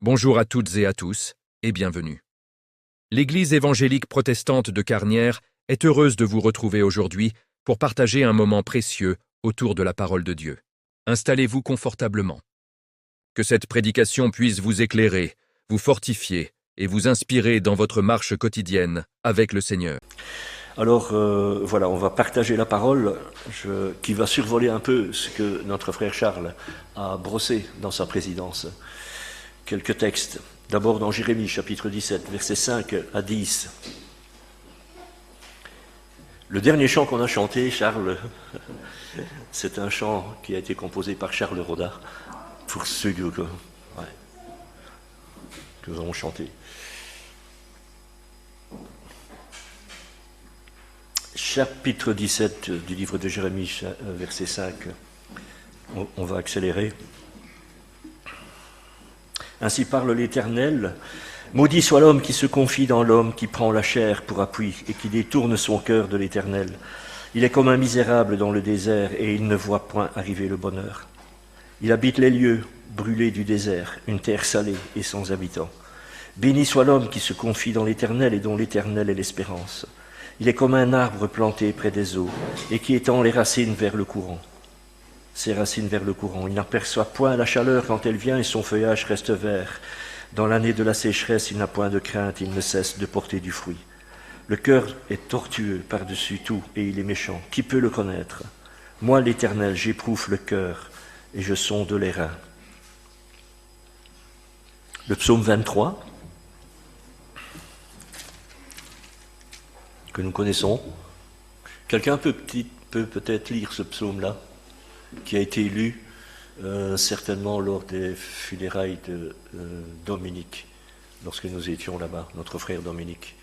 Bonjour à toutes et à tous, et bienvenue. L'Église évangélique protestante de Carnières est heureuse de vous retrouver aujourd'hui pour partager un moment précieux autour de la parole de Dieu. Installez-vous confortablement. Que cette prédication puisse vous éclairer, vous fortifier et vous inspirer dans votre marche quotidienne avec le Seigneur. Alors voilà, on va partager la parole qui va survoler un peu ce que notre frère Charles a brossé dans sa présidence. Quelques textes. D'abord dans Jérémie chapitre 17, versets 5 à 10. Le dernier chant qu'on a chanté, Charles, c'est un chant qui a été composé par Charles Roda, pour ceux que nous avons chanté. Chapitre 17 du livre de Jérémie, verset 5. On va accélérer. Ainsi parle l'Éternel. Maudit soit l'homme qui se confie dans l'homme qui prend la chair pour appui et qui détourne son cœur de l'Éternel. Il est comme un misérable dans le désert et il ne voit point arriver le bonheur. Il habite les lieux brûlés du désert, une terre salée et sans habitants. Béni soit l'homme qui se confie dans l'Éternel et dont l'Éternel est l'espérance. Il est comme un arbre planté près des eaux et qui étend les racines vers le courant. Ses racines vers le courant. Il n'aperçoit point la chaleur quand elle vient et son feuillage reste vert. Dans l'année de la sécheresse, il n'a point de crainte, il ne cesse de porter du fruit. Le cœur est tortueux par-dessus tout et il est méchant. Qui peut le connaître? Moi, l'Éternel, j'éprouve le cœur et je sonde les reins. Le psaume 23, que nous connaissons. Quelqu'un peut peut-être lire ce psaume-là, qui a été lu certainement lors des funérailles de Dominique, lorsque nous étions là-bas, notre frère Dominique.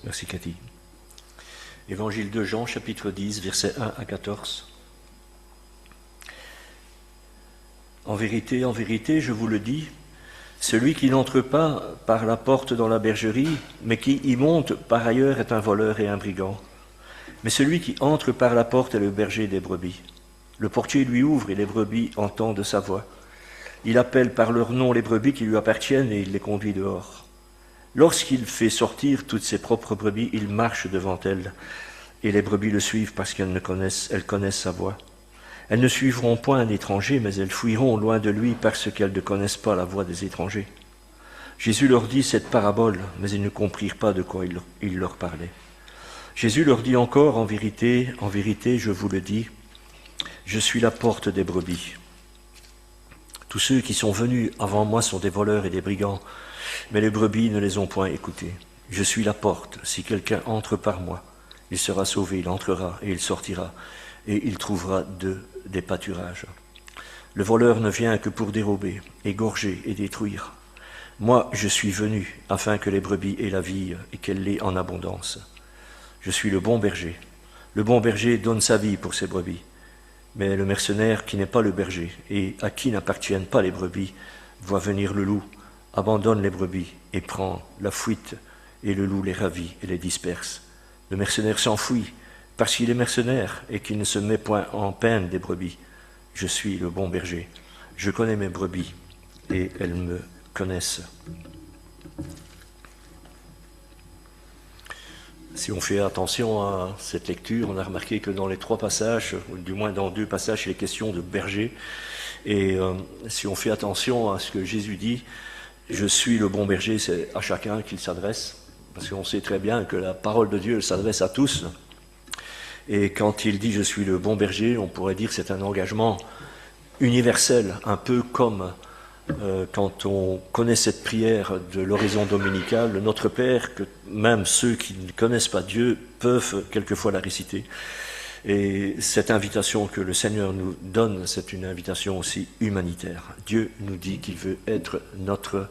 Merci Cathy. Évangile de Jean, chapitre 10, versets 1 à 14. En vérité, je vous le dis, celui qui n'entre pas par la porte dans la bergerie, mais qui y monte par ailleurs est un voleur et un brigand. Mais celui qui entre par la porte est le berger des brebis. Le portier lui ouvre et les brebis entendent sa voix. Il appelle par leur nom les brebis qui lui appartiennent et il les conduit dehors. Lorsqu'il fait sortir toutes ses propres brebis, il marche devant elles, et les brebis le suivent parce qu'elles connaissent sa voix. Elles ne suivront point un étranger, mais elles fuiront loin de lui parce qu'elles ne connaissent pas la voix des étrangers. Jésus leur dit cette parabole, mais ils ne comprirent pas de quoi il leur parlait. Jésus leur dit encore, en vérité, je vous le dis, je suis la porte des brebis. Tous ceux qui sont venus avant moi sont des voleurs et des brigands, mais les brebis ne les ont point écoutés. Je suis la porte. Si quelqu'un entre par moi, il sera sauvé, il entrera et il sortira, et il trouvera des pâturages. Le voleur ne vient que pour dérober, égorger et détruire. Moi, je suis venu afin que les brebis aient la vie et qu'elle l'ait en abondance. Je suis le bon berger. Le bon berger donne sa vie pour ses brebis. Mais le mercenaire qui n'est pas le berger et à qui n'appartiennent pas les brebis voit venir le loup, abandonne les brebis et prend la fuite, et le loup les ravit et les disperse. Le mercenaire s'enfuit parce qu'il est mercenaire et qu'il ne se met point en peine des brebis. Je suis le bon berger. Je connais mes brebis et elles me connaissent. Si on fait attention à cette lecture, on a remarqué que dans les trois passages, ou du moins dans deux passages, il est question de berger. Et si on fait attention à ce que Jésus dit, je suis le bon berger, c'est à chacun qu'il s'adresse, parce qu'on sait très bien que la parole de Dieu s'adresse à tous. Et quand il dit « je suis le bon berger », on pourrait dire que c'est un engagement universel, un peu comme quand on connaît cette prière de l'oraison dominicale, le Notre Père, que même ceux qui ne connaissent pas Dieu peuvent quelquefois la réciter. Et cette invitation que le Seigneur nous donne, c'est une invitation aussi humanitaire. Dieu nous dit qu'il veut être notre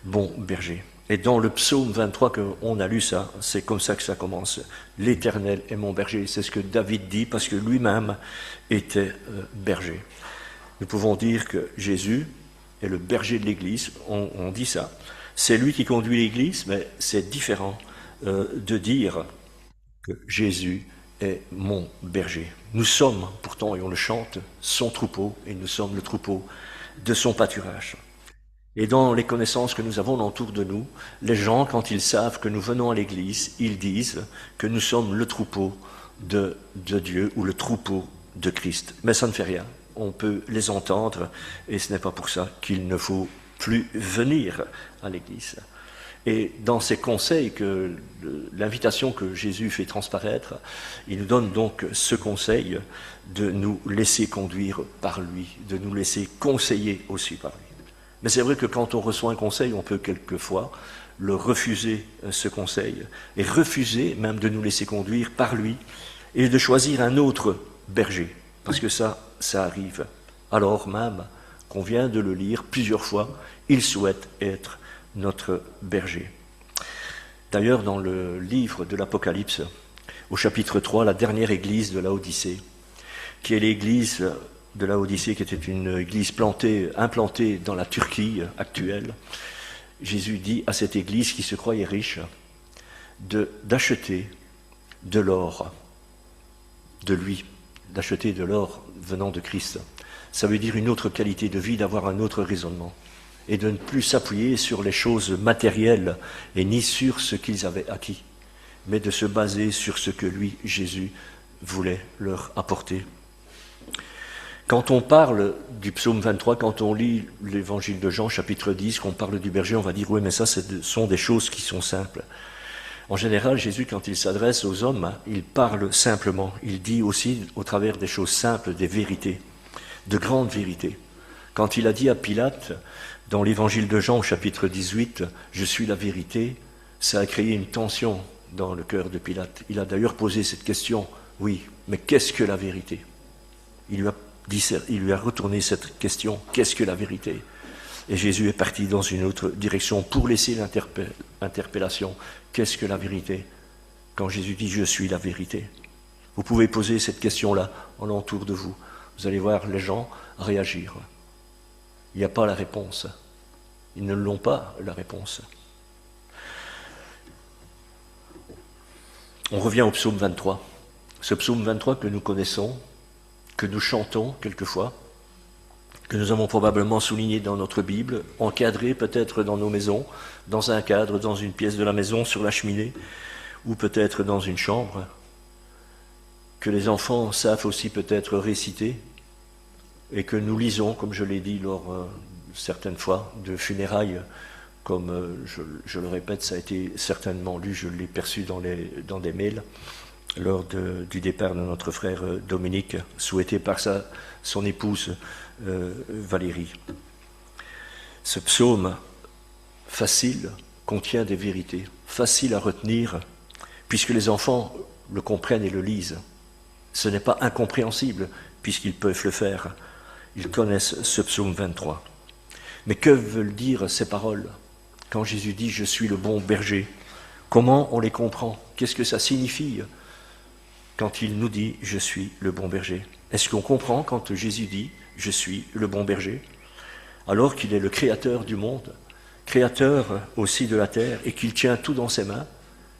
bon berger. Et dans le psaume 23 qu'on a lu ça, c'est comme ça que ça commence. L'Éternel est mon berger. C'est ce que David dit parce que lui-même était berger. Nous pouvons dire que Jésus est le berger de l'Église. On dit ça. C'est lui qui conduit l'Église, mais c'est différent de dire que Jésus est mon berger. Nous sommes, pourtant, et on le chante, son troupeau, et nous sommes le troupeau de son pâturage. Et dans les connaissances que nous avons autour de nous, les gens, quand ils savent que nous venons à l'église, ils disent que nous sommes le troupeau de Dieu ou le troupeau de Christ. Mais ça ne fait rien. On peut les entendre et ce n'est pas pour ça qu'il ne faut plus venir à l'église. Et dans ces conseils, l'invitation que Jésus fait transparaître, il nous donne donc ce conseil de nous laisser conduire par lui, de nous laisser conseiller aussi par lui. Mais c'est vrai que quand on reçoit un conseil, on peut quelquefois le refuser, ce conseil, et refuser même de nous laisser conduire par lui, et de choisir un autre berger, parce que ça arrive. Alors même qu'on vient de le lire plusieurs fois, il souhaite être notre berger. D'ailleurs, dans le livre de l'Apocalypse, au chapitre 3, la dernière église de Laodicée, qui est l'église de Laodicée, qui était une église implantée dans la Turquie actuelle, Jésus dit à cette église qui se croyait riche d'acheter de l'or de lui, d'acheter de l'or venant de Christ. Ça veut dire une autre qualité de vie, d'avoir un autre raisonnement, et de ne plus s'appuyer sur les choses matérielles et ni sur ce qu'ils avaient acquis, mais de se baser sur ce que lui, Jésus, voulait leur apporter. Quand on parle du psaume 23, quand on lit l'évangile de Jean, chapitre 10, qu'on parle du berger, on va dire, oui, mais ça, ce sont des choses qui sont simples. En général, Jésus, quand il s'adresse aux hommes, il parle simplement. Il dit aussi, au travers des choses simples, des vérités, de grandes vérités. Quand il a dit à Pilate, dans l'évangile de Jean, au chapitre 18, « Je suis la vérité », ça a créé une tension dans le cœur de Pilate. Il a d'ailleurs posé cette question, oui, mais qu'est-ce que la vérité ? Il lui a retourné cette question, qu'est-ce que la vérité ? Et Jésus est parti dans une autre direction pour laisser l'interpellation, qu'est-ce que la vérité ? Quand Jésus dit, je suis la vérité. Vous pouvez poser cette question-là en entour de vous. Vous allez voir les gens réagir. Il n'y a pas la réponse. Ils ne l'ont pas, la réponse. On revient au psaume 23. Ce psaume 23 que nous connaissons, que nous chantons quelquefois, que nous avons probablement souligné dans notre Bible, encadré peut-être dans nos maisons, dans un cadre, dans une pièce de la maison, sur la cheminée, ou peut-être dans une chambre, que les enfants savent aussi peut-être réciter, et que nous lisons, comme je l'ai dit lors certaines fois, de funérailles, comme je le répète, ça a été certainement lu, je l'ai perçu dans des mails, lors du départ de notre frère Dominique, souhaité par son épouse Valérie. Ce psaume facile contient des vérités, facile à retenir, puisque les enfants le comprennent et le lisent. Ce n'est pas incompréhensible, puisqu'ils peuvent le faire. Ils connaissent ce psaume 23. Mais que veulent dire ces paroles ? Quand Jésus dit « Je suis le bon berger », comment on les comprend ? Qu'est-ce que ça signifie quand il nous dit « Je suis le bon berger » ? Est-ce qu'on comprend quand Jésus dit « Je suis le bon berger » alors qu'il est le créateur du monde, créateur aussi de la terre, et qu'il tient tout dans ses mains ?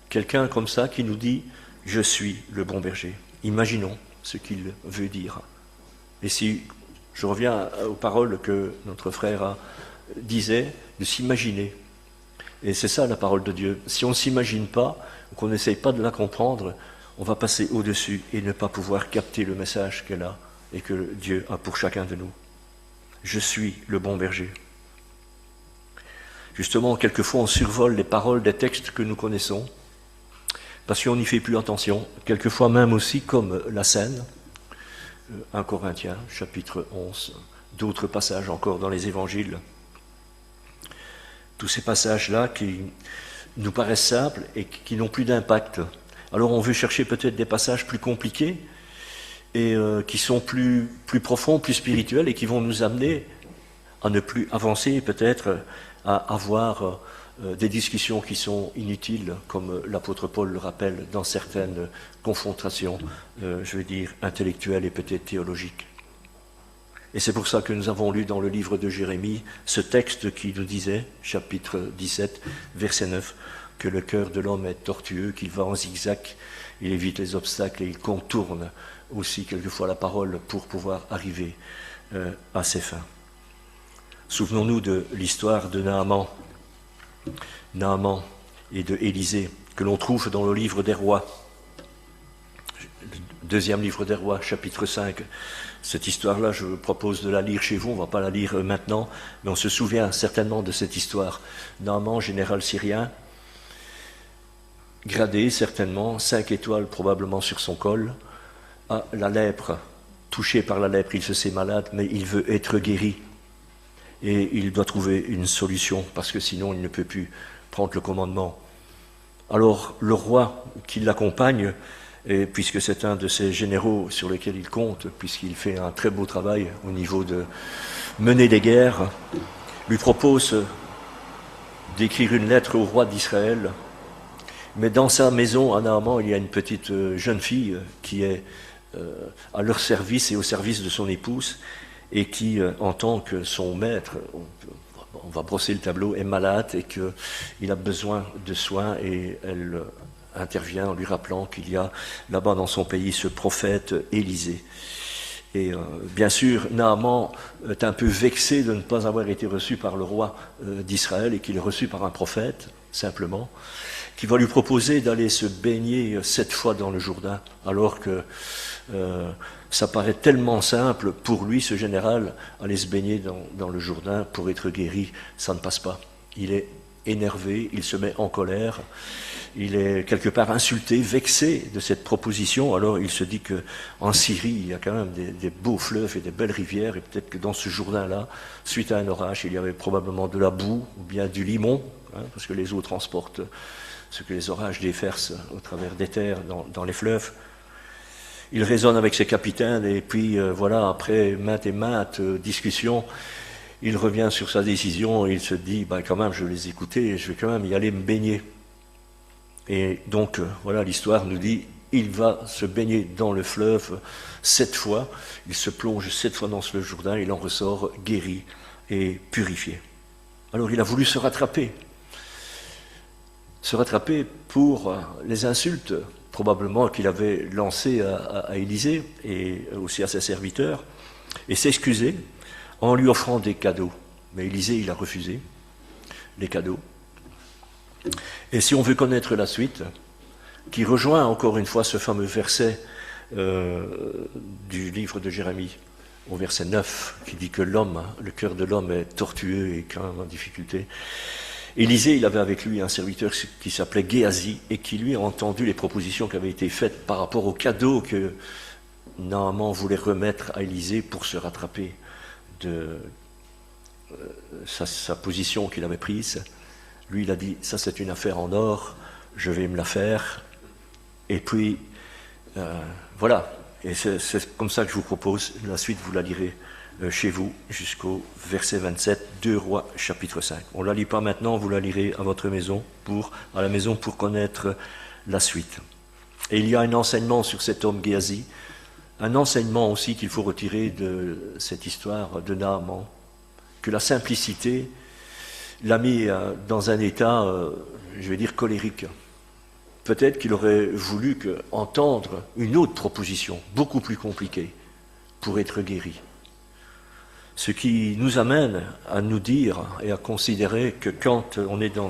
Quelqu'un comme ça qui nous dit « Je suis le bon berger ». Imaginons ce qu'il veut dire. Et si je reviens aux paroles que notre frère disait, de s'imaginer. Et c'est ça la parole de Dieu. Si on ne s'imagine pas, ou qu'on n'essaye pas de la comprendre, on va passer au-dessus et ne pas pouvoir capter le message qu'elle a et que Dieu a pour chacun de nous. Je suis le bon berger. Justement, quelquefois on survole les paroles des textes que nous connaissons, parce qu'on n'y fait plus attention, quelquefois même aussi comme la scène, 1 Corinthiens, chapitre 11, d'autres passages encore dans les évangiles. Tous ces passages-là qui nous paraissent simples et qui n'ont plus d'impact. Alors on veut chercher peut-être des passages plus compliqués et qui sont plus profonds, plus spirituels et qui vont nous amener à ne plus avancer, peut-être à avoir des discussions qui sont inutiles, comme l'apôtre Paul le rappelle dans certaines confrontations, je veux dire, intellectuelles et peut-être théologiques. Et c'est pour ça que nous avons lu dans le livre de Jérémie ce texte qui nous disait, chapitre 17, verset 9, que le cœur de l'homme est tortueux, qu'il va en zigzag, il évite les obstacles et il contourne aussi quelquefois la parole pour pouvoir arriver à ses fins. Souvenons-nous de l'histoire de Naaman et de Élisée, que l'on trouve dans le livre des rois, le deuxième livre des rois, chapitre 5. Cette histoire-là, je vous propose de la lire chez vous, on ne va pas la lire maintenant, mais on se souvient certainement de cette histoire. Naaman, général syrien, gradé certainement, 5 étoiles probablement sur son col, a la lèpre, touché par la lèpre, il se sait malade, mais il veut être guéri. Et il doit trouver une solution, parce que sinon il ne peut plus prendre le commandement. Alors le roi qui l'accompagne, et puisque c'est un de ces généraux sur lesquels il compte, puisqu'il fait un très beau travail au niveau de mener des guerres, lui propose d'écrire une lettre au roi d'Israël. Mais dans sa maison, à Naaman, il y a une petite jeune fille qui est à leur service et au service de son épouse, et qui, en tant que son maître, on va brosser le tableau, est malade et qu'il a besoin de soins, et elle intervient en lui rappelant qu'il y a là-bas dans son pays ce prophète Élisée. Et bien sûr, Naaman est un peu vexé de ne pas avoir été reçu par le roi d'Israël et qu'il est reçu par un prophète, simplement, qui va lui proposer d'aller se baigner 7 fois dans le Jourdain, alors que ça paraît tellement simple pour lui, ce général, aller se baigner dans le Jourdain pour être guéri, ça ne passe pas. Il est énervé, il se met en colère, il est quelque part insulté, vexé de cette proposition. Alors il se dit qu'en Syrie, il y a quand même des beaux fleuves et des belles rivières, et peut-être que dans ce Jourdain-là, suite à un orage, il y avait probablement de la boue ou bien du limon, parce que les eaux transportent ce que les orages déversent au travers des terres dans les fleuves. Il raisonne avec ses capitaines, et puis voilà, après maintes et maintes discussions, il revient sur sa décision et il se dit, quand même, je vais les écouter et je vais quand même y aller me baigner. Et donc, voilà, l'histoire nous dit, il va se baigner dans le fleuve 7 fois, il se plonge 7 fois dans ce Jourdain, il en ressort guéri et purifié. Alors il a voulu se rattraper pour les insultes probablement qu'il avait lancées à Élisée et aussi à ses serviteurs, et s'excuser en lui offrant des cadeaux. Mais Élisée, il a refusé les cadeaux. Et si on veut connaître la suite, qui rejoint encore une fois ce fameux verset du livre de Jérémie, au verset 9, qui dit que le cœur de l'homme est tortueux et quand même en difficulté. Élisée, il avait avec lui un serviteur qui s'appelait Géasi, et qui lui a entendu les propositions qui avaient été faites par rapport aux cadeaux que Naaman voulait remettre à Élisée pour se rattraper de sa position qu'il avait prise. Lui, il a dit, ça c'est une affaire en or, je vais me la faire. Et puis, voilà, et c'est comme ça que je vous propose, la suite vous la lirez chez vous jusqu'au verset 27, 2 Rois chapitre 5. On ne la lit pas maintenant, vous la lirez à votre maison, à la maison pour connaître la suite. Et il y a un enseignement sur cet homme Géasi, un enseignement aussi qu'il faut retirer de cette histoire de Naaman, que la simplicité l'a mis dans un état, je vais dire, colérique. Peut-être qu'il aurait voulu entendre une autre proposition, beaucoup plus compliquée, pour être guéri. Ce qui nous amène à nous dire et à considérer que quand on est dans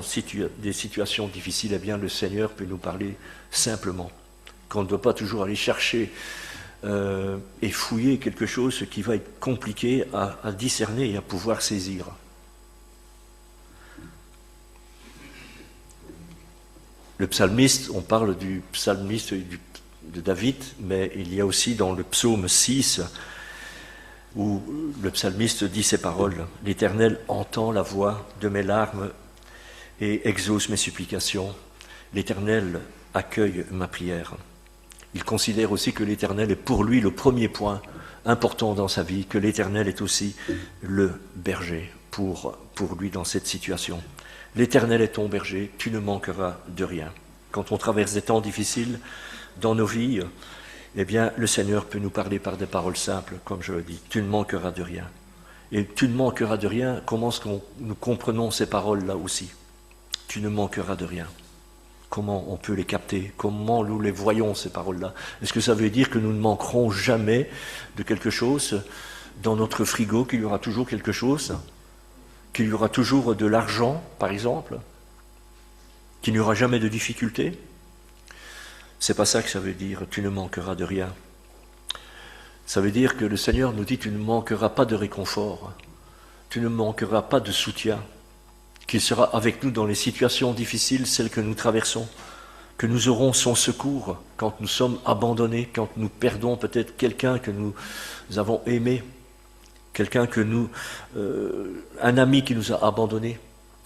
des situations difficiles, eh bien le Seigneur peut nous parler simplement. Qu'on ne doit pas toujours aller chercher et fouiller quelque chose qui va être compliqué à discerner et à pouvoir saisir. Le Le psalmiste, on parle du psalmiste de David, mais il y a aussi dans le psaume 6, où le psalmiste dit ces paroles. « L'Éternel entend la voix de mes larmes et exauce mes supplications. L'Éternel accueille ma prière. » Il considère aussi que l'Éternel est pour lui le premier point important dans sa vie, que l'Éternel est aussi le berger pour lui dans cette situation. L'Éternel est ton berger, tu ne manqueras de rien. Quand on traverse des temps difficiles dans nos vies, eh bien, le Seigneur peut nous parler par des paroles simples, comme je le dis. Tu ne manqueras de rien. Et tu ne manqueras de rien, comment est-ce que nous comprenons ces paroles-là aussi? Tu ne manqueras de rien. Comment on peut les capter? Comment nous les voyons, ces paroles-là? Est-ce que ça veut dire que nous ne manquerons jamais de quelque chose dans notre frigo, qu'il y aura toujours quelque chose? Qu'il y aura toujours de l'argent, par exemple? Qu'il n'y aura jamais de difficultés? C'est pas ça que ça veut dire, tu ne manqueras de rien. Ça veut dire que le Seigneur nous dit, tu ne manqueras pas de réconfort, tu ne manqueras pas de soutien, qu'il sera avec nous dans les situations difficiles, celles que nous traversons, que nous aurons son secours quand nous sommes abandonnés, quand nous perdons peut-être quelqu'un que nous avons aimé, quelqu'un que un ami qui nous a abandonnés.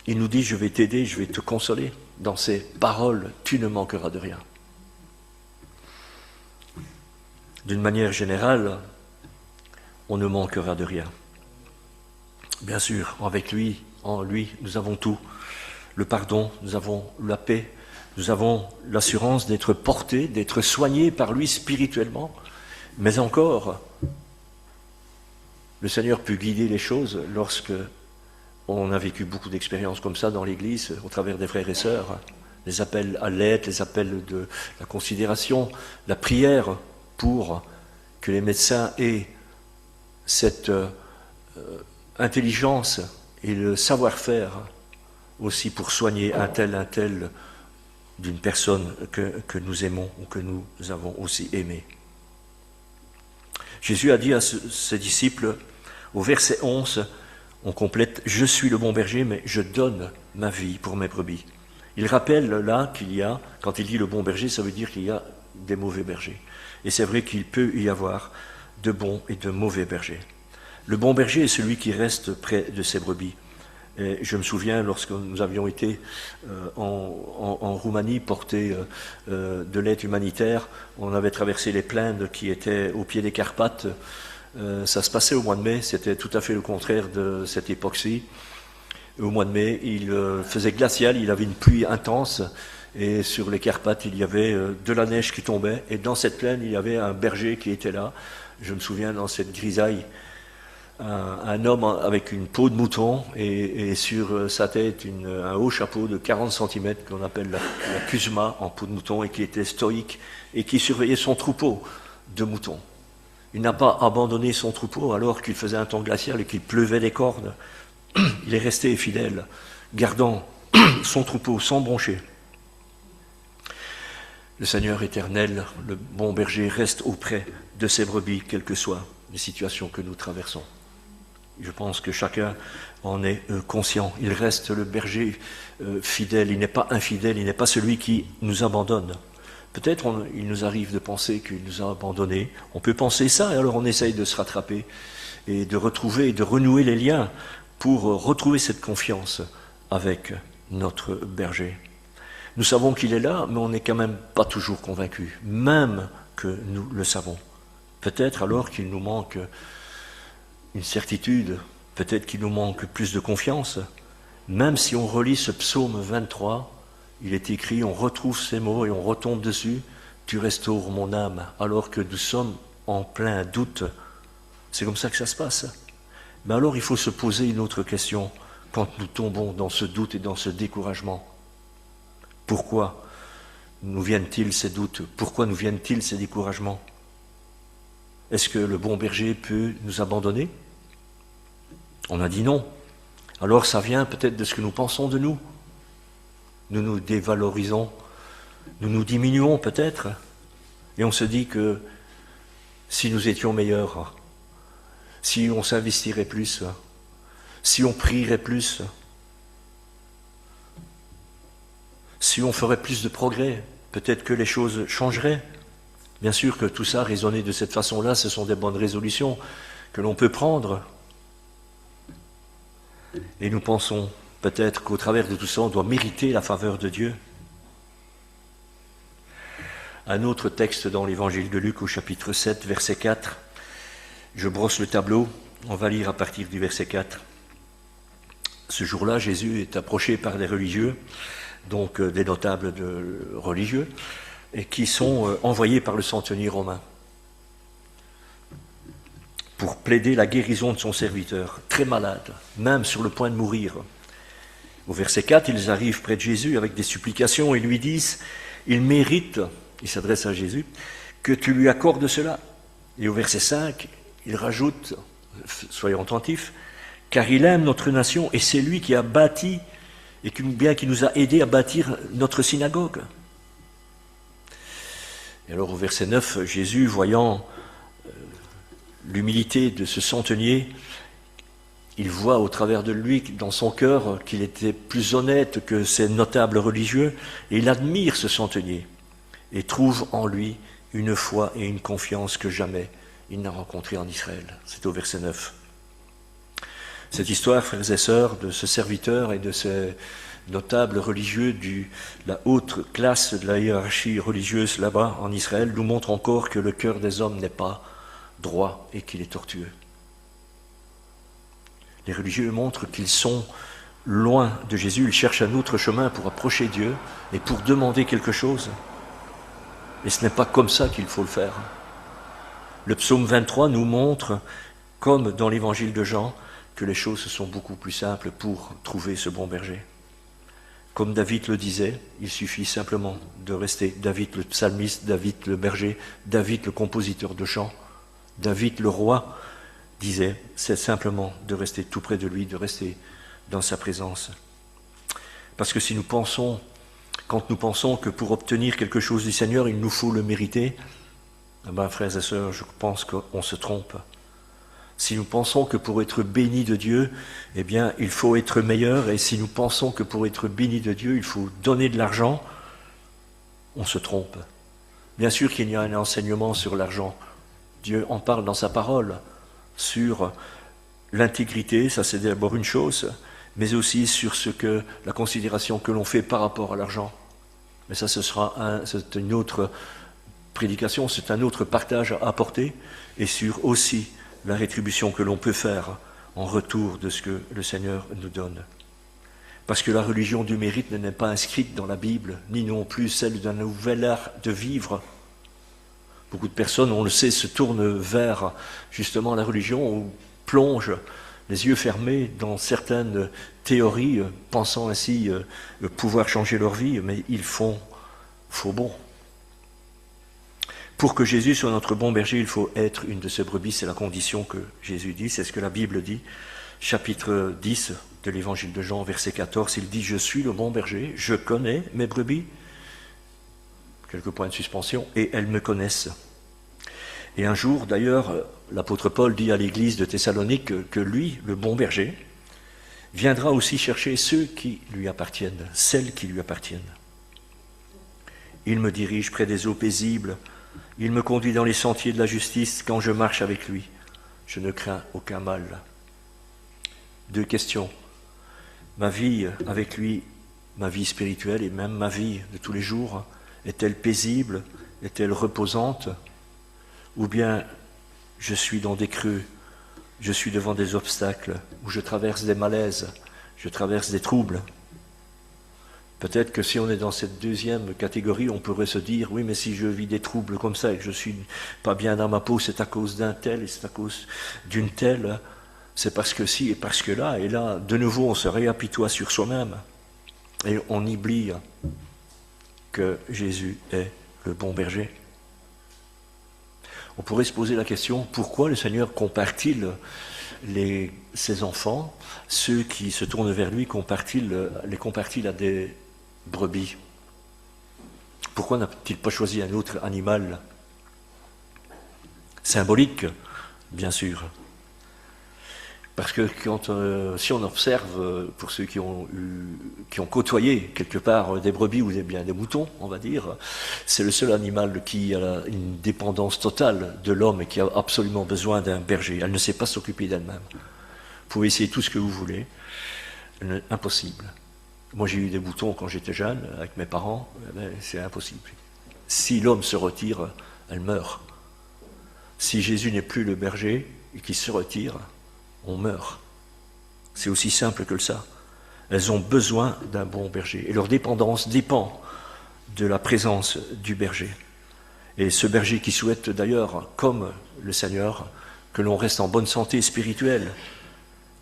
Il nous dit, je vais t'aider, je vais te consoler. Dans ces paroles, tu ne manqueras de rien. D'une manière générale, on ne manquera de rien. Bien sûr, avec lui, en lui, nous avons tout. Le pardon, nous avons la paix, nous avons l'assurance d'être portés, d'être soignés par lui spirituellement. Mais encore, le Seigneur peut guider les choses lorsque on a vécu beaucoup d'expériences comme ça dans l'Église, au travers des frères et sœurs. Les appels à l'aide, les appels de la considération, la prière pour que les médecins aient cette intelligence et le savoir-faire aussi pour soigner un tel d'une personne que nous aimons ou que nous avons aussi aimé. Jésus a dit à ses disciples, au verset 11, on complète « Je suis le bon berger, mais je donne ma vie pour mes brebis ». Il rappelle là qu'il y a, quand il dit le bon berger, ça veut dire qu'il y a des mauvais bergers. Et c'est vrai qu'il peut y avoir de bons et de mauvais bergers. Le bon berger est celui qui reste près de ses brebis. Et je me souviens, lorsque nous avions été en Roumanie porter de l'aide humanitaire, on avait traversé les plaines qui étaient au pied des Carpates. Ça se passait au mois de mai, c'était tout à fait le contraire de cette époque-ci. Au mois de mai, il faisait glacial, il avait une pluie intense, et sur les Carpates, il y avait de la neige qui tombait, et dans cette plaine, il y avait un berger qui était là. Je me souviens, dans cette grisaille, un homme avec une peau de mouton, et sur sa tête, un haut chapeau de 40 cm, qu'on appelle la kusma, en peau de mouton, et qui était stoïque, et qui surveillait son troupeau de moutons. Il n'a pas abandonné son troupeau alors qu'il faisait un temps glacial et qu'il pleuvait des cordes. Il est resté fidèle, gardant son troupeau sans broncher. Le Seigneur éternel, le bon berger, reste auprès de ses brebis, quelles que soient les situations que nous traversons. Je pense que chacun en est conscient. Il reste le berger fidèle, il n'est pas infidèle, il n'est pas celui qui nous abandonne. Peut-être il nous arrive de penser qu'il nous a abandonnés. On peut penser ça, et alors on essaye de se rattraper et de retrouver, de renouer les liens pour retrouver cette confiance avec notre berger. Nous savons qu'il est là, mais on n'est quand même pas toujours convaincu, même que nous le savons. Peut-être alors qu'il nous manque une certitude, peut-être qu'il nous manque plus de confiance. Même si on relit ce psaume 23, il est écrit, on retrouve ces mots et on retombe dessus, « Tu restaures mon âme », alors que nous sommes en plein doute. C'est comme ça que ça se passe. Mais alors il faut se poser une autre question quand nous tombons dans ce doute et dans ce découragement. Pourquoi nous viennent-ils ces doutes? Pourquoi nous viennent-ils ces découragements? Est-ce que le bon berger peut nous abandonner? On a dit non. Alors ça vient peut-être de ce que nous pensons de nous. Nous nous dévalorisons, nous nous diminuons peut-être, et on se dit que si nous étions meilleurs, si on s'investirait plus, si on prierait plus, si si on ferait plus de progrès, peut-être que les choses changeraient. Bien sûr que tout ça, raisonner de cette façon-là, ce sont des bonnes résolutions que l'on peut prendre. Et nous pensons peut-être qu'au travers de tout ça, on doit mériter la faveur de Dieu. Un autre texte dans l'évangile de Luc au chapitre 7, verset 4. Je brosse le tableau, on va lire à partir du verset 4. Ce jour-là, Jésus est approché par des religieux, donc des notables religieux, et qui sont envoyés par le centenier romain pour plaider la guérison de son serviteur, très malade, même sur le point de mourir. Au verset 4, ils arrivent près de Jésus avec des supplications et lui disent « Il mérite », il s'adresse à Jésus, « que tu lui accordes cela ». Et au verset 5, il rajoute, soyons attentifs, « Car il aime notre nation et c'est lui qui a bâti, et qui nous a aidés à bâtir notre synagogue. » Et alors au verset 9, Jésus, voyant l'humilité de ce centenier, il voit au travers de lui, dans son cœur, qu'il était plus honnête que ces notables religieux, et il admire ce centenier, et trouve en lui une foi et une confiance que jamais il n'a rencontrée en Israël. C'est au verset 9. Cette histoire, frères et sœurs, de ce serviteur et de ces notables religieux de la haute classe de la hiérarchie religieuse là-bas en Israël nous montre encore que le cœur des hommes n'est pas droit et qu'il est tortueux. Les religieux montrent qu'ils sont loin de Jésus, ils cherchent un autre chemin pour approcher Dieu et pour demander quelque chose. Et ce n'est pas comme ça qu'il faut le faire. Le psaume 23 nous montre, comme dans l'évangile de Jean, que les choses sont beaucoup plus simples pour trouver ce bon berger. Comme David le disait, il suffit simplement de rester David le psalmiste, David le berger, David le compositeur de chants, David le roi disait, c'est simplement de rester tout près de lui, de rester dans sa présence. Parce que si nous pensons, quand nous pensons que pour obtenir quelque chose du Seigneur, il nous faut le mériter, eh bien, frères et sœurs, je pense qu'on se trompe. Si nous pensons que pour être bénis de Dieu, eh bien, il faut être meilleur, et si nous pensons que pour être bénis de Dieu, il faut donner de l'argent, on se trompe. Bien sûr qu'il y a un enseignement sur l'argent. Dieu en parle dans sa parole, sur l'intégrité, ça c'est d'abord une chose, mais aussi sur la considération que l'on fait par rapport à l'argent. Mais ça, c'est une autre prédication, c'est un autre partage à apporter, et sur aussi la rétribution que l'on peut faire en retour de ce que le Seigneur nous donne. Parce que la religion du mérite n'est pas inscrite dans la Bible, ni non plus celle d'un nouvel art de vivre. Beaucoup de personnes, on le sait, se tournent vers justement la religion ou plongent les yeux fermés dans certaines théories, pensant ainsi pouvoir changer leur vie, mais ils font faux bon. Pour que Jésus soit notre bon berger, il faut être une de ses brebis, c'est la condition que Jésus dit, c'est ce que la Bible dit. Chapitre 10 de l'évangile de Jean, verset 14, il dit « Je suis le bon berger, je connais mes brebis ». Quelques points de suspension, et elles me connaissent. Et un jour, d'ailleurs, l'apôtre Paul dit à l'église de Thessalonique que lui, le bon berger, viendra aussi chercher ceux qui lui appartiennent, celles qui lui appartiennent. Il me dirige près des eaux paisibles, il me conduit dans les sentiers de la justice quand je marche avec lui. Je ne crains aucun mal. Deux questions. Ma vie avec lui, ma vie spirituelle et même ma vie de tous les jours, est-elle paisible? Est-elle reposante? Ou bien je suis dans des creux, je suis devant des obstacles, où je traverse des malaises, je traverse des troubles? Peut-être que si on est dans cette deuxième catégorie, on pourrait se dire, oui, mais si je vis des troubles comme ça et que je suis pas bien dans ma peau, c'est à cause d'un tel et c'est à cause d'une telle, c'est parce que si et parce que là, et là, de nouveau, on se réapitoie sur soi-même et on oublie que Jésus est le bon berger. On pourrait se poser la question, pourquoi le Seigneur compare-t-il ses enfants, ceux qui se tournent vers lui, les compare-t-il à des brebis? Pourquoi n'a-t-il pas choisi un autre animal? Symbolique, bien sûr. Parce que si on observe, pour ceux qui ont côtoyé quelque part des brebis ou des moutons, on va dire, c'est le seul animal qui a une dépendance totale de l'homme et qui a absolument besoin d'un berger. Elle ne sait pas s'occuper d'elle-même. Vous pouvez essayer tout ce que vous voulez, impossible. Moi j'ai eu des moutons quand j'étais jeune, avec mes parents, c'est impossible. Si l'homme se retire, elle meurt. Si Jésus n'est plus le berger et qu'il se retire, on meurt. C'est aussi simple que ça. Elles ont besoin d'un bon berger. Et leur dépendance dépend de la présence du berger. Et ce berger qui souhaite d'ailleurs, comme le Seigneur, que l'on reste en bonne santé spirituelle,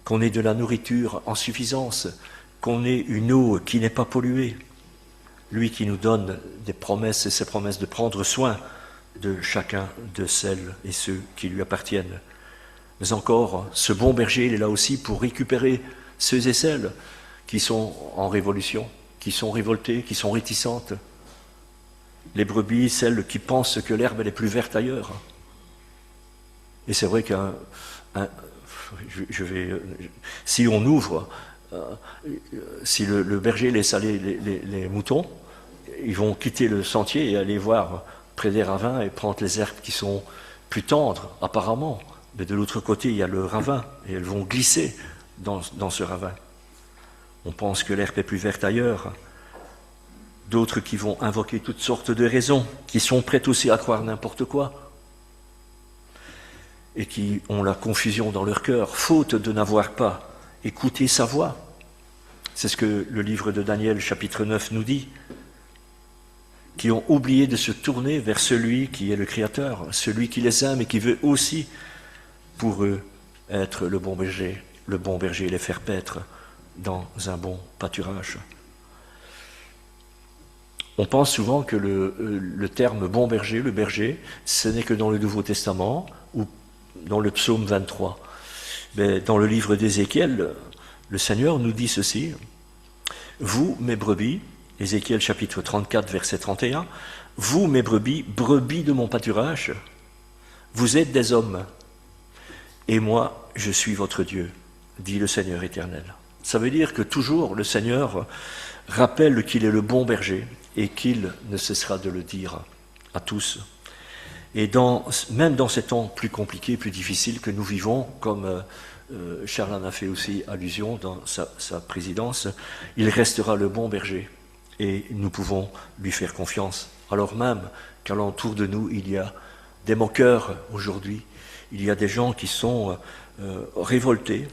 qu'on ait de la nourriture en suffisance, qu'on ait une eau qui n'est pas polluée. Lui qui nous donne des promesses et ses promesses de prendre soin de chacun de celles et ceux qui lui appartiennent. Mais encore, ce bon berger, il est là aussi pour récupérer ceux et celles qui sont en révolution, qui sont révoltées, qui sont réticentes. Les brebis, celles qui pensent que l'herbe elle est plus verte ailleurs. Et c'est vrai si on ouvre, si le berger laisse aller les moutons, ils vont quitter le sentier et aller voir près des ravins et prendre les herbes qui sont plus tendres, apparemment. Mais de l'autre côté, il y a le ravin, et elles vont glisser dans ce ravin. On pense que l'herbe est plus verte ailleurs. D'autres qui vont invoquer toutes sortes de raisons, qui sont prêtes aussi à croire n'importe quoi, et qui ont la confusion dans leur cœur, faute de n'avoir pas écouté sa voix. C'est ce que le livre de Daniel, chapitre 9, nous dit. Qui ont oublié de se tourner vers celui qui est le Créateur, celui qui les aime et qui veut aussi pour eux être le bon berger et les faire paître dans un bon pâturage. On pense souvent que le terme bon berger, le berger, ce n'est que dans le Nouveau Testament ou dans le psaume 23. Mais dans le livre d'Ézéchiel, le Seigneur nous dit ceci, « Vous, mes brebis, Ézéchiel chapitre 34, verset 31, « Vous, mes brebis, brebis de mon pâturage, vous êtes des hommes, et moi, je suis votre Dieu, dit le Seigneur éternel. » Ça veut dire que toujours le Seigneur rappelle qu'il est le bon berger et qu'il ne cessera de le dire à tous. Et même dans ces temps plus compliqués, plus difficiles que nous vivons, comme Charles en a fait aussi allusion dans sa présidence, il restera le bon berger et nous pouvons lui faire confiance. Alors même qu'alentour de nous, il y a des moqueurs aujourd'hui, il y a des gens qui sont révoltés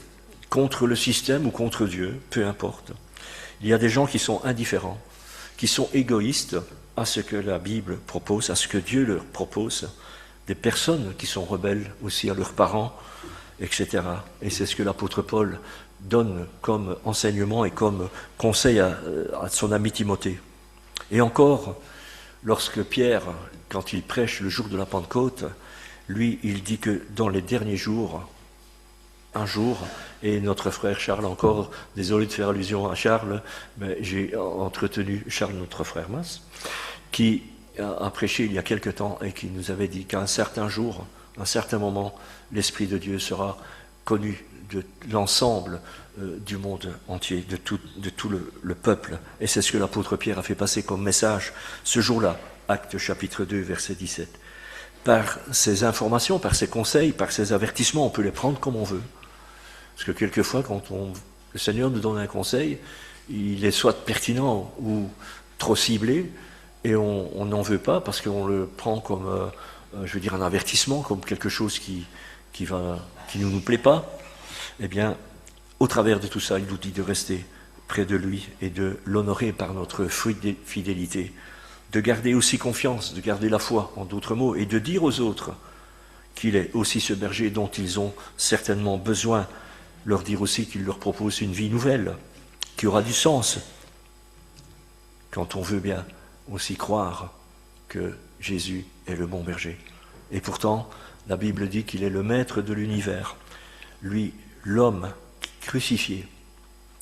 contre le système ou contre Dieu, peu importe. Il y a des gens qui sont indifférents, qui sont égoïstes à ce que la Bible propose, à ce que Dieu leur propose, des personnes qui sont rebelles aussi à leurs parents, etc. Et c'est ce que l'apôtre Paul donne comme enseignement et comme conseil à son ami Timothée. Et encore, lorsque Pierre, quand il prêche le jour de la Pentecôte, lui, il dit que dans les derniers jours, un jour, et notre frère Charles encore, désolé de faire allusion à Charles, mais j'ai entretenu Charles, notre frère Mas, qui a prêché il y a quelque temps et qui nous avait dit qu'à un certain jour, à un certain moment, l'Esprit de Dieu sera connu de l'ensemble du monde entier, de tout le peuple. Et c'est ce que l'apôtre Pierre a fait passer comme message ce jour-là, Actes chapitre 2, verset 17. Par ces informations, par ces conseils, par ces avertissements, on peut les prendre comme on veut. Parce que quelquefois, quand le Seigneur nous donne un conseil, il est soit pertinent ou trop ciblé, et on n'en veut pas parce qu'on le prend comme, un avertissement, comme quelque chose qui ne nous plaît pas. Eh bien, au travers de tout ça, il nous dit de rester près de lui et de l'honorer par notre fidélité, de garder aussi confiance, de garder la foi, en d'autres mots, et de dire aux autres qu'il est aussi ce berger dont ils ont certainement besoin, leur dire aussi qu'il leur propose une vie nouvelle, qui aura du sens, quand on veut bien aussi croire que Jésus est le bon berger. Et pourtant, la Bible dit qu'il est le maître de l'univers. Lui, l'homme crucifié.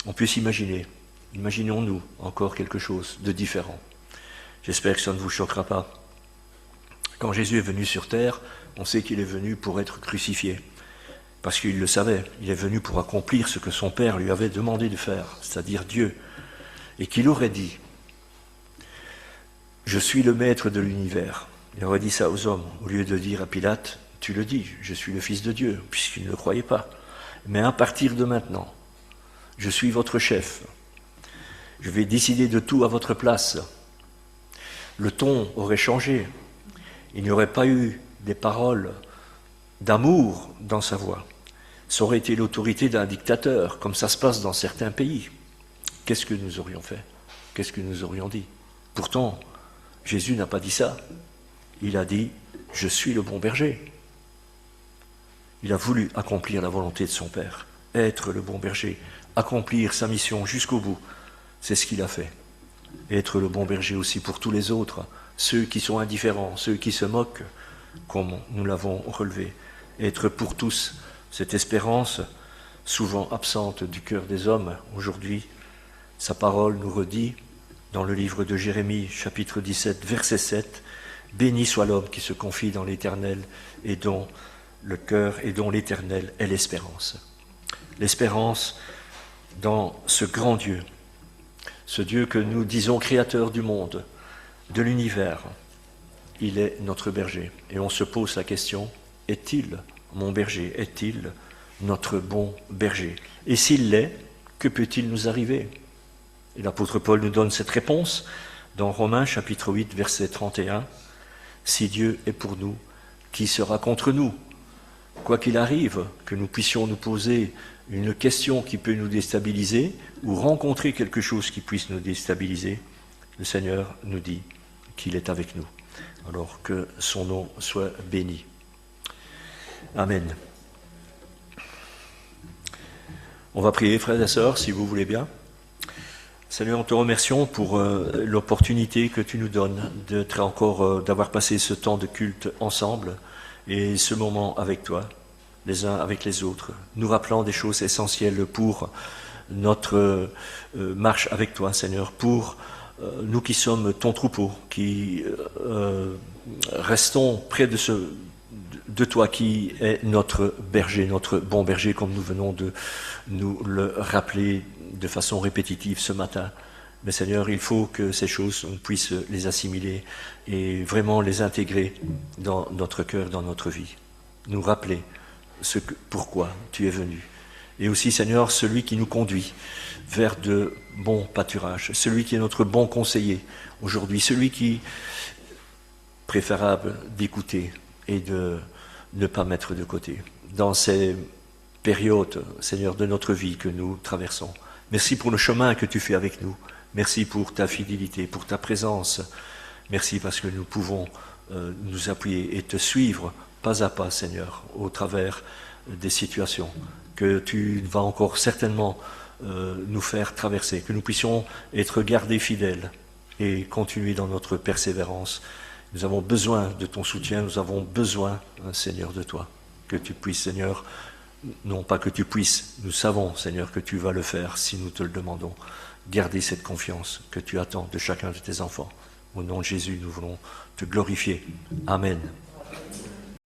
On peut s'imaginer, imaginons-nous encore quelque chose de différent. J'espère que ça ne vous choquera pas. Quand Jésus est venu sur terre, on sait qu'il est venu pour être crucifié. parce qu'il le savait, il est venu pour accomplir ce que son Père lui avait demandé de faire, c'est-à-dire Dieu, et qu'il aurait dit « Je suis le maître de l'univers ». Il aurait dit ça aux hommes, au lieu de dire à Pilate « Tu le dis, je suis le Fils de Dieu », puisqu'il ne le croyait pas. Mais à partir de maintenant, je suis votre chef. Je vais décider de tout à votre place. Le ton aurait changé. Il n'y aurait pas eu des paroles d'amour dans sa voix. Ça aurait été l'autorité d'un dictateur, comme ça se passe dans certains pays. Qu'est-ce que nous aurions fait? Qu'est-ce que nous aurions dit? Pourtant, Jésus n'a pas dit ça. Il a dit « Je suis le bon berger ». Il a voulu accomplir la volonté de son Père, être le bon berger, accomplir sa mission jusqu'au bout. C'est ce qu'il a fait. Être le bon berger aussi pour tous les autres, ceux qui sont indifférents, ceux qui se moquent, comme nous l'avons relevé. Être pour tous, cette espérance souvent absente du cœur des hommes aujourd'hui. Sa parole nous redit dans le livre de Jérémie, chapitre 17, verset 7, « Béni soit l'homme qui se confie dans l'Éternel et dont le cœur et dont l'Éternel est l'espérance. » L'espérance dans ce grand Dieu, ce Dieu que nous disons créateur du monde, de l'univers. Il est notre berger. Et on se pose la question, est-il mon berger? Est-il notre bon berger? Et s'il l'est, que peut-il nous arriver? Et l'apôtre Paul nous donne cette réponse dans Romains chapitre 8, verset 31. « Si Dieu est pour nous, qui sera contre nous ?» Quoi qu'il arrive, que nous puissions nous poser une question qui peut nous déstabiliser ou rencontrer quelque chose qui puisse nous déstabiliser, le Seigneur nous dit qu'il est avec nous. Alors que son nom soit béni. Amen. On va prier, frères et sœurs, si vous voulez bien. Seigneur, nous te remercions pour l'opportunité que tu nous donnes d'avoir passé ce temps de culte ensemble et ce moment avec toi, les uns avec les autres, nous rappelant des choses essentielles pour notre marche avec toi, Seigneur, pour nous qui sommes ton troupeau, qui restons près de toi qui est notre berger, notre bon berger, comme nous venons de nous le rappeler de façon répétitive ce matin. Mais Seigneur, il faut que ces choses, on puisse les assimiler et vraiment les intégrer dans notre cœur, dans notre vie. Nous rappeler pourquoi tu es venu. Et aussi, Seigneur, celui qui nous conduit vers de bons pâturages, celui qui est notre bon conseiller aujourd'hui, celui qui est préférable d'écouter et de ne pas mettre de côté dans ces périodes, Seigneur, de notre vie que nous traversons. Merci pour le chemin que tu fais avec nous. Merci pour ta fidélité, pour ta présence. Merci parce que nous pouvons nous appuyer et te suivre pas à pas, Seigneur, au travers des situations que tu vas encore certainement nous faire traverser, que nous puissions être gardés fidèles et continuer dans notre persévérance. Nous avons besoin de ton soutien, nous avons besoin, Seigneur, de toi. Que tu puisses, Seigneur, non pas que tu puisses, nous savons, Seigneur, que tu vas le faire si nous te le demandons. Garder cette confiance que tu attends de chacun de tes enfants. Au nom de Jésus, nous voulons te glorifier. Amen.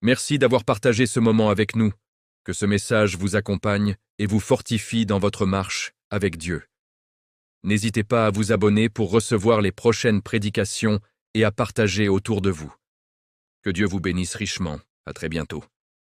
Merci d'avoir partagé ce moment avec nous. Que ce message vous accompagne et vous fortifie dans votre marche avec Dieu. N'hésitez pas à vous abonner pour recevoir les prochaines prédications et à partager autour de vous. Que Dieu vous bénisse richement. À très bientôt.